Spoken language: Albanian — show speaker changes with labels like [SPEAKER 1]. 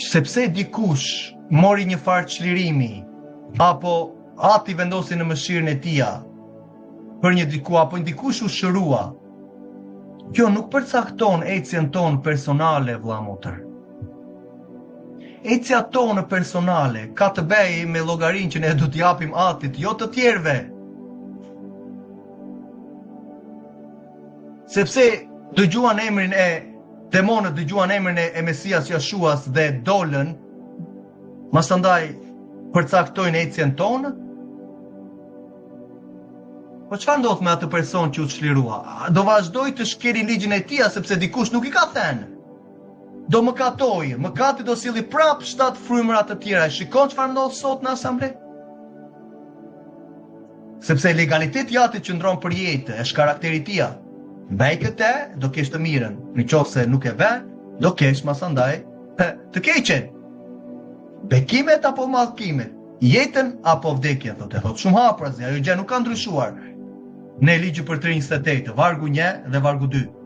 [SPEAKER 1] sepse dikush mori një farë çlirimi, apo ati vendosi në mëshirën e tia për një diku, apo dikush u shërua, kjo nuk përcakton ecjen tonë personale, vëlla motër. Ecja tonë personale ka të bëjë me llogarinë që ne do t'i japim atit, jo të tjerëve. Sepse dëgjuan emrin e demonët, dëgjuan emrin e Mesias Jashuas dhe dolën, masandaj përcaktojnë ecjen tonë. Po çfarë ndodh me atë person që u çlirua? Do vazhdoj të shkeli ligjin e tij sepse dikush nuk i ka thënë. Do mëkatoj, mëkati do silli prap 7 frymëra të tjera. Shikon çfarë ndodh sot në asamble? Sepse legaliteti i atit që ndron për jetë, është karakteri i tij. Bëj këtë, do kesh të mirën. Nëse nuk e bën, do kesh masandaj të keqen. Bekimet apo mallkimet, jetën apo vdekjen, thotë shumë hapurazi, ajo gjë nuk ka ndryshuar. Në ligjin për 3:28, vargu 1 dhe vargu 2.